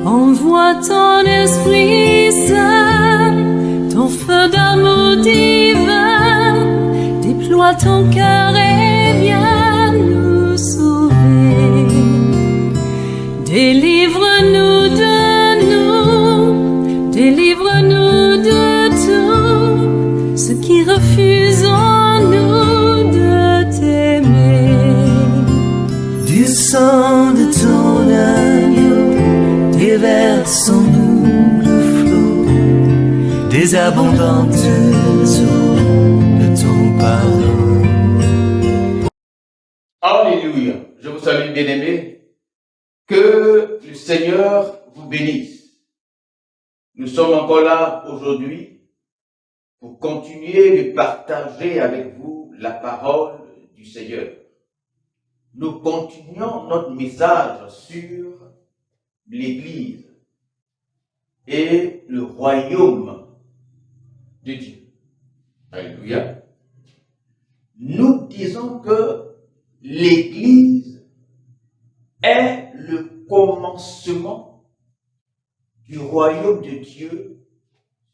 Envoie ton Esprit Saint, ton feu d'amour divin, déploie ton cœur et viens nous sauver. Délivre-nous délivre-nous de tout ce qui refuse en nous de t'aimer. Du sang de ton agneau, déverse en nous le flot des abondantes eaux de ton pardon. Alléluia. Je vous salue, bien-aimés. Que le Seigneur vous bénisse. Nous sommes encore là aujourd'hui pour continuer de partager avec vous la parole du Seigneur. Nous continuons notre message sur l'Église et le royaume de Dieu. Alléluia. Nous disons que l'Église est le commencement du royaume de Dieu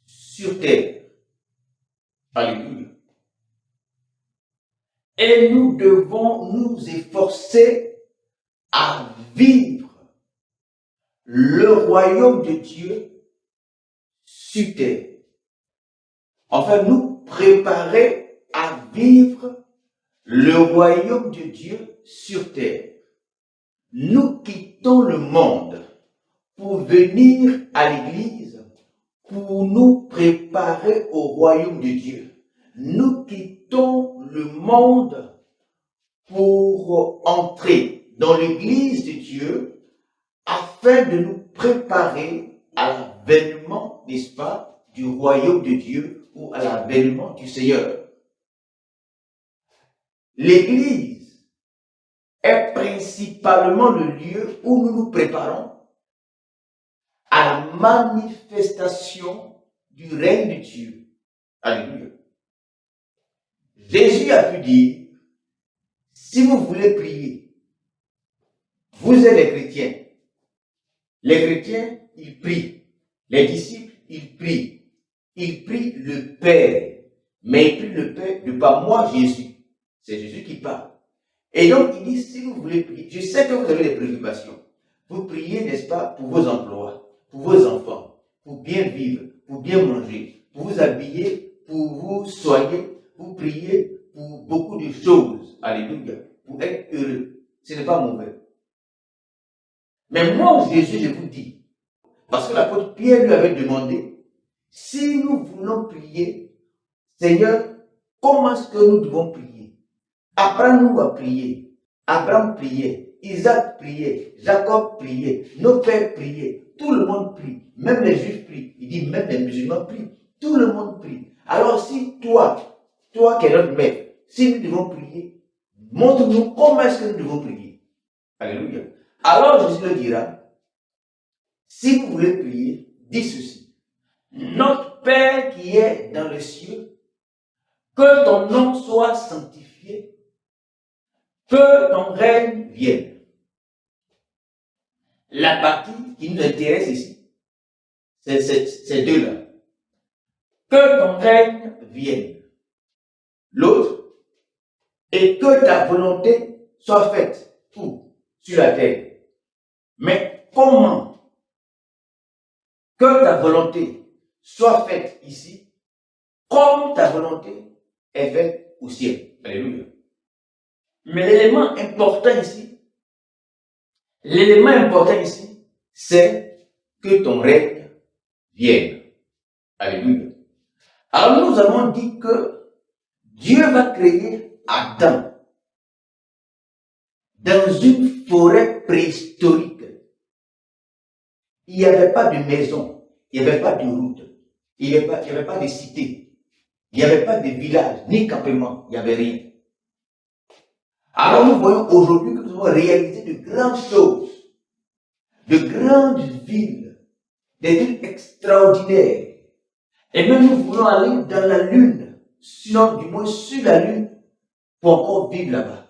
sur terre. Alléluia. Et nous devons nous efforcer à vivre le royaume de Dieu sur terre. Enfin, nous préparer à vivre le royaume de Dieu sur terre. Nous quittons le monde pour venir à l'église, pour nous préparer au royaume de Dieu. Nous quittons le monde pour entrer dans l'église de Dieu afin de nous préparer à l'avènement, n'est-ce pas, du royaume de Dieu ou à l'avènement du Seigneur. L'église est principalement le lieu où nous nous préparons à la manifestation du règne de Dieu. Alléluia. Jésus a pu dire, si vous voulez prier, vous êtes les chrétiens. Les chrétiens, ils prient. Les disciples, ils prient. Ils prient le Père. Mais ils prient le Père de par moi, Jésus. C'est Jésus qui parle. Et donc, il dit, si vous voulez prier, je sais que vous avez des préoccupations. Vous priez, n'est-ce pas, pour vos emplois, pour vos enfants, pour bien vivre, pour bien manger, pour vous habiller, pour vous soigner, vous priez pour beaucoup de choses. Alléluia. Pour être heureux. Ce n'est pas mauvais. Mais moi, Jésus, je vous dis, parce que l'apôtre Pierre lui avait demandé, si nous voulons prier, Seigneur, comment est-ce que nous devons prier? Apprends-nous à prier. Abraham priait, Isaac priait, Jacob priait, nos pères priaient, tout le monde prie, même les juifs prient, il dit même les musulmans prient, tout le monde prie. Alors si toi qui es notre maître, si nous devons prier, montre-nous comment est-ce que nous devons prier. Alléluia. Alors Jésus leur dira, si vous voulez prier, dis ceci, notre Père qui est dans les cieux, que ton nom soit sanctifié, que ton règne vienne. La partie qui nous intéresse ici, c'est ces deux-là. Que ton règne vienne. L'autre, et que ta volonté soit faite où? Sur la terre. Mais comment? Que ta volonté soit faite ici, comme ta volonté est faite au ciel. Alléluia. Mais l'élément important ici, c'est que ton règne vienne. Alléluia. Alors nous avons dit que Dieu va créer Adam dans une forêt préhistorique. Il n'y avait pas de maison, il n'y avait pas de route, il n'y avait pas de cité, il n'y avait pas de village, ni campement, il n'y avait rien. Alors nous voyons aujourd'hui que nous avons réalisé de grandes choses, de grandes villes, des villes extraordinaires. Et même nous voulons aller dans la lune, sinon du moins sur la lune, pour encore vivre là-bas.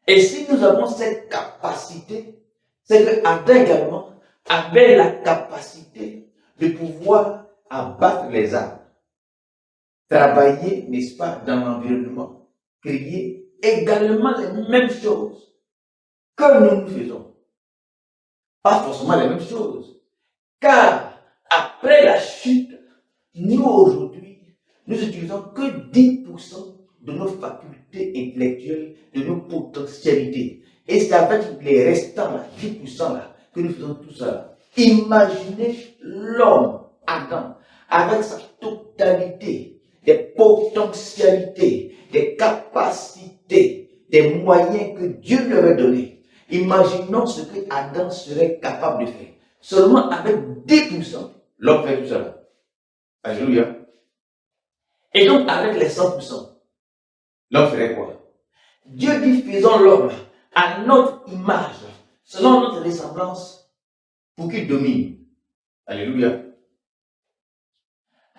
Et si nous avons cette capacité, c'est que Adam également avait la capacité de pouvoir abattre les arbres, travailler, n'est-ce pas, dans l'environnement, créer également les mêmes choses que nous faisons. Pas forcément les mêmes choses. Car après la chute, nous aujourd'hui, nous utilisons que 10% de nos facultés intellectuelles, de nos potentialités. Et c'est avec les restants, là, 10% là, que nous faisons tout ça. Imaginez l'homme, Adam, avec sa totalité, des potentialités, des capacités, des moyens que Dieu lui avait donnés. Imaginons ce que Adam serait capable de faire. Seulement avec 10%, l'homme fait tout ça. Alléluia. Et donc avec les 100%, l'homme ferait quoi? Dieu dit, faisons l'homme à notre image, selon notre ressemblance, pour qu'il domine. Alléluia.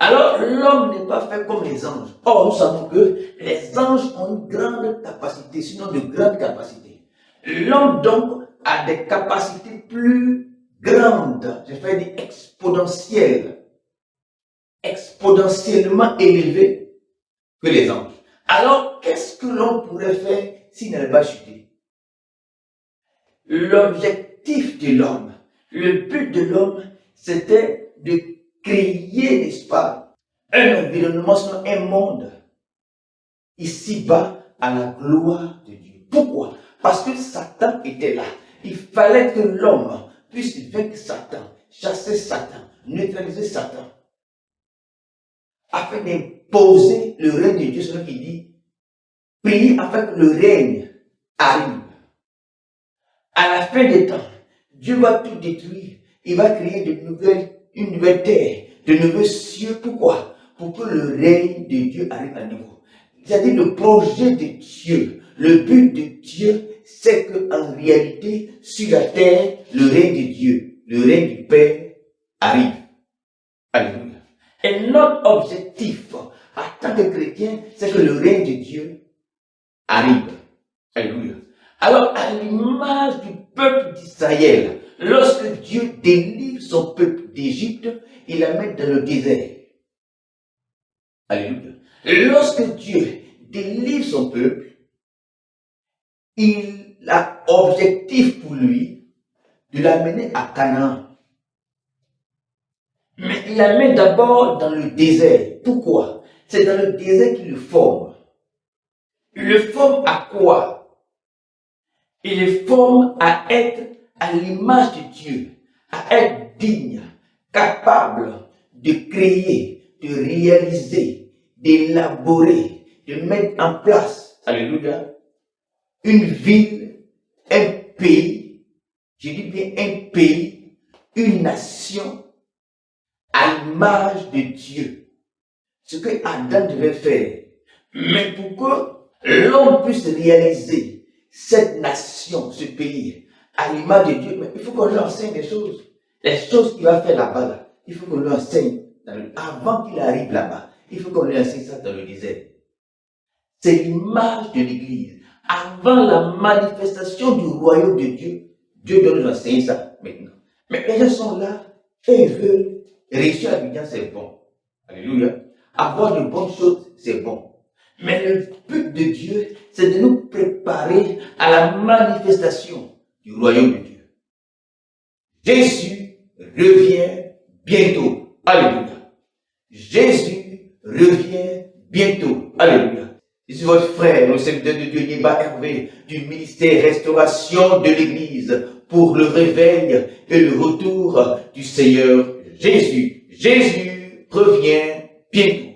Alors, l'homme n'est pas fait comme les anges. Or, nous savons que les anges ont une grande capacité, sinon de grandes capacités. L'homme, donc, a des capacités plus grandes, je vais dire exponentielles, exponentiellement élevées que les anges. Alors, qu'est-ce que l'homme pourrait faire s'il n'avait pas chuté? L'objectif de l'homme, le but de l'homme, c'était de créer, n'est-ce pas, un environnement, sinon un monde, ici-bas, à la gloire de Dieu. Pourquoi? Parce que Satan était là. Il fallait que l'homme puisse vaincre Satan, chasser Satan, neutraliser Satan, afin d'imposer le règne de Dieu. C'est ce qu'il dit, priez afin que le règne arrive. À la fin des temps, Dieu va tout détruire. Il va créer une nouvelle terre, de nouveaux cieux. Pourquoi? Pour que le règne de Dieu arrive à nouveau. C'est-à-dire le projet de Dieu, le but de Dieu, c'est qu'en réalité, sur la terre, le règne de Dieu, le règne du Père arrive. Alléluia. Et notre objectif, en tant que chrétien, c'est que le règne de Dieu arrive. Alléluia. Alors, à l'image du peuple d'Israël, lorsque Dieu délivre son peuple d'Égypte, il la met dans le désert. Alléluia. Lorsque Dieu délivre son peuple, il a objectif pour lui de l'amener à Canaan. Mais il la met d'abord dans le désert. Pourquoi? C'est dans le désert qu'il le forme. Il le forme à quoi? Il le forme à être à l'image de Dieu, à être digne, capable de créer, de réaliser, d'élaborer, de mettre en place, alléluia, une ville, un pays, je dis bien un pays, une nation, à l'image de Dieu. Ce que Adam devait faire. Mais pour que l'homme puisse réaliser cette nation, ce pays, à l'image de Dieu, mais il faut qu'on lui enseigne des choses. Les choses qu'il va faire là-bas, là, il faut qu'on lui enseigne avant qu'il arrive là-bas. Il faut qu'on lui enseigne ça dans le désert. C'est l'image de l'Église. Avant la manifestation du royaume de Dieu, Dieu doit nous enseigner ça maintenant. Mais les gens sont là et ils veulent réussir à vivre, c'est bon. Alléluia. Avoir de bonnes choses, c'est bon. Mais le but de Dieu, c'est de nous préparer à la manifestation du royaume de Dieu. Jésus revient bientôt. Alléluia. Jésus revient bientôt. Alléluia. Je suis votre frère, le serviteur de Dieu, Yéba Hervé, du ministère Restauration de l'Église, pour le réveil et le retour du Seigneur Jésus. Jésus revient bientôt.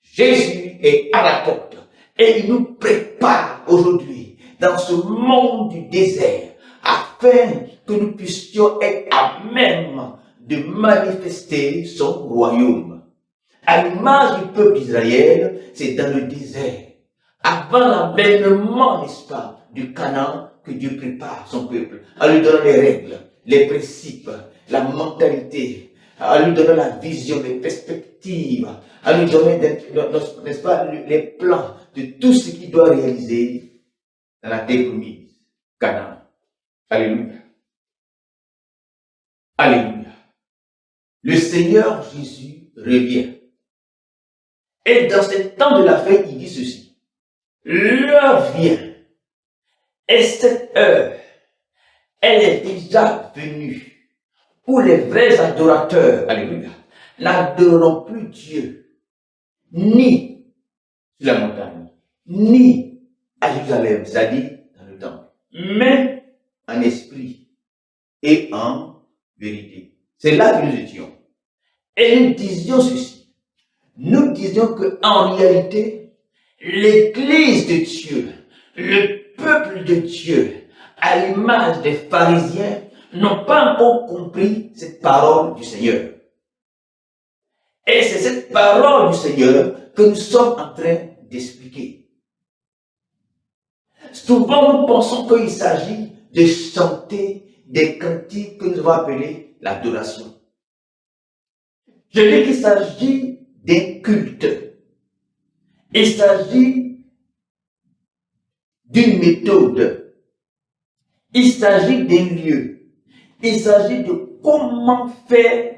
Jésus est à la porte et il nous prépare aujourd'hui dans ce monde du désert afin que nous puissions être à même de manifester son royaume. À l'image du peuple d'Israël, c'est dans le désert, avant l'avènement, n'est-ce pas, du Canaan, que Dieu prépare son peuple, en lui donnant les règles, les principes, la mentalité, en lui donnant la vision, les perspectives, en lui donnant, n'est-ce pas, les plans de tout ce qu'il doit réaliser dans la terre promise, Canaan. Alléluia. Alléluia. Le Seigneur Jésus revient. Et dans ce temps de la fin, il dit ceci. L'heure vient. Et cette heure, elle est déjà venue. Où les vrais adorateurs, alléluia, n'adoreront plus Dieu. Ni sur la montagne, ni à Jérusalem, c'est-à-dire dans le temple, mais en esprit et en vérité. C'est là que nous étions. Et nous disions ceci. Nous disions qu'en réalité, l'Église de Dieu, le peuple de Dieu, à l'image des pharisiens, n'ont pas encore compris cette parole du Seigneur. Et c'est cette parole du Seigneur que nous sommes en train d'expliquer. Souvent, nous pensons qu'il s'agit de chanter des cantiques que nous avons appelés l'adoration. Je dis qu'il s'agit d'un culte. Il s'agit d'une méthode. Il s'agit d'un lieu. Il s'agit de comment faire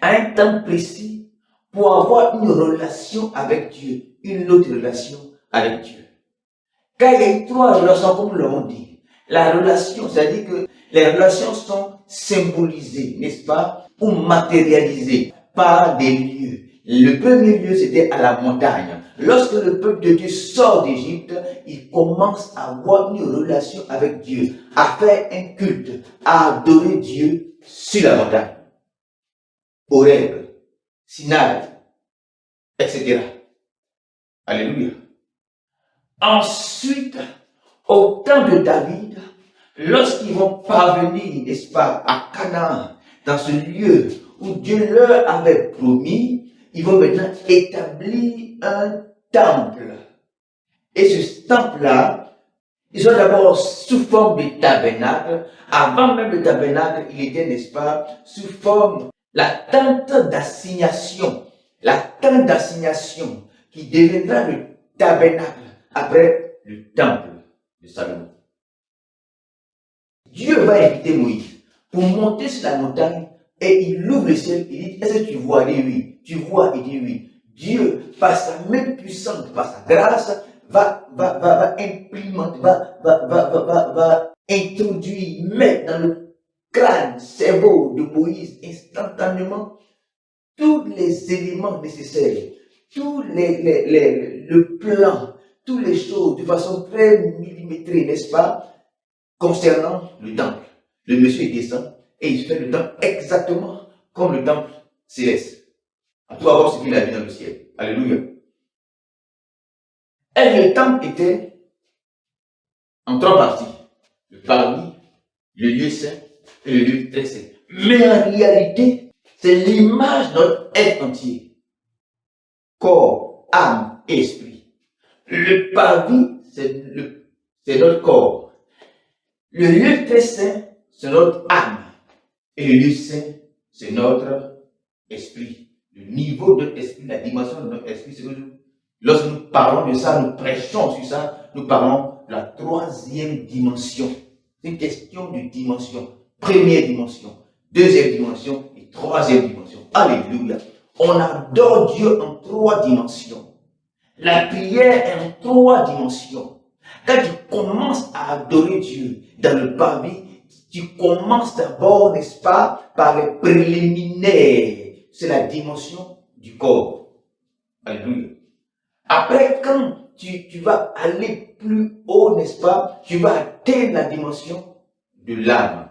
à un temps précis pour avoir une relation avec Dieu, une autre relation avec Dieu. Car il y a trois relations, comme nous l'avons dit. La relation, c'est-à-dire que les relations sont symbolisées, n'est-ce pas, ou matérialisées par des lieux. Le premier lieu, c'était à la montagne. Lorsque le peuple de Dieu sort d'Égypte, il commence à avoir une relation avec Dieu, à faire un culte, à adorer Dieu sur la montagne. Horeb, Sinaï, etc. Alléluia. Ensuite, au temps de David, lorsqu'ils vont parvenir, n'est-ce pas, à Canaan, dans ce lieu où Dieu leur avait promis, ils vont maintenant établir un temple. Et ce temple-là, ils sont d'abord sous forme de tabernacle. Avant même le tabernacle, il était, n'est-ce pas, sous forme la tente d'assignation. La tente d'assignation qui deviendra le tabernacle après le temple de Salomon. Dieu va inviter Moïse pour monter sur la montagne et il ouvre le ciel. Il dit, est-ce que tu vois? Il dit oui. Tu vois? Il dit oui. Dieu, par sa main puissante, par sa grâce, va implémenter, va introduire, mettre dans le crâne, cerveau de Moïse instantanément tous les éléments nécessaires, tous le plan, toutes les choses de façon très millimétrée, n'est-ce pas, concernant le temple. Le monsieur descend et il fait le temple exactement comme le temple céleste. À tout avoir ce qu'il a vu dans le ciel. Alléluia. Et le temple était en trois parties. Le parvis, le lieu saint et le lieu très saint. Mais en réalité, c'est l'image de notre être entier. Corps, âme et esprit. Le parvis, c'est notre corps. Le lieu très saint, c'est notre âme. Et le lieu saint, c'est notre esprit. Le niveau de notre esprit, la dimension de notre esprit, c'est que lorsque nous parlons de ça, nous prêchons sur ça, nous parlons de la troisième dimension. C'est une question de dimension. Première dimension, deuxième dimension et troisième dimension. Alléluia. On adore Dieu en trois dimensions. La prière est en trois dimensions. Quand tu commences à adorer Dieu dans le parvis, tu commences d'abord, n'est-ce pas, par les préliminaires. C'est la dimension du corps. Alléluia. Après, quand tu vas aller plus haut, n'est-ce pas, tu vas atteindre la dimension de l'âme.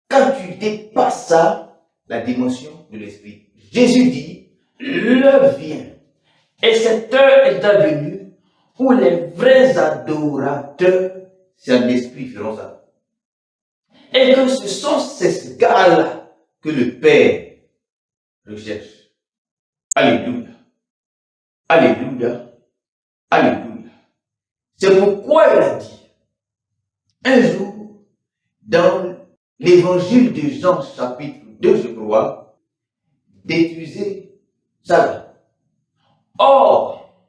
Quand tu dépasses ça, la dimension de l'esprit. Jésus dit, l'heure vient. Et cette heure est venue où les vrais adorateurs, c'est un esprit, feront ça. Et que ce sont ces gars-là que le Père recherche. Alléluia. Alléluia. Alléluia. C'est pourquoi il a dit, un jour, dans l'évangile de Jean, chapitre 2, je crois, détruisez ça. Or,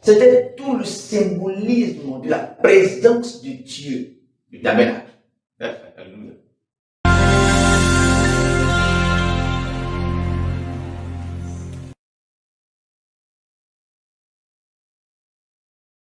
c'était tout le symbolisme de la présence de Dieu, du tabernacle. Alléluia.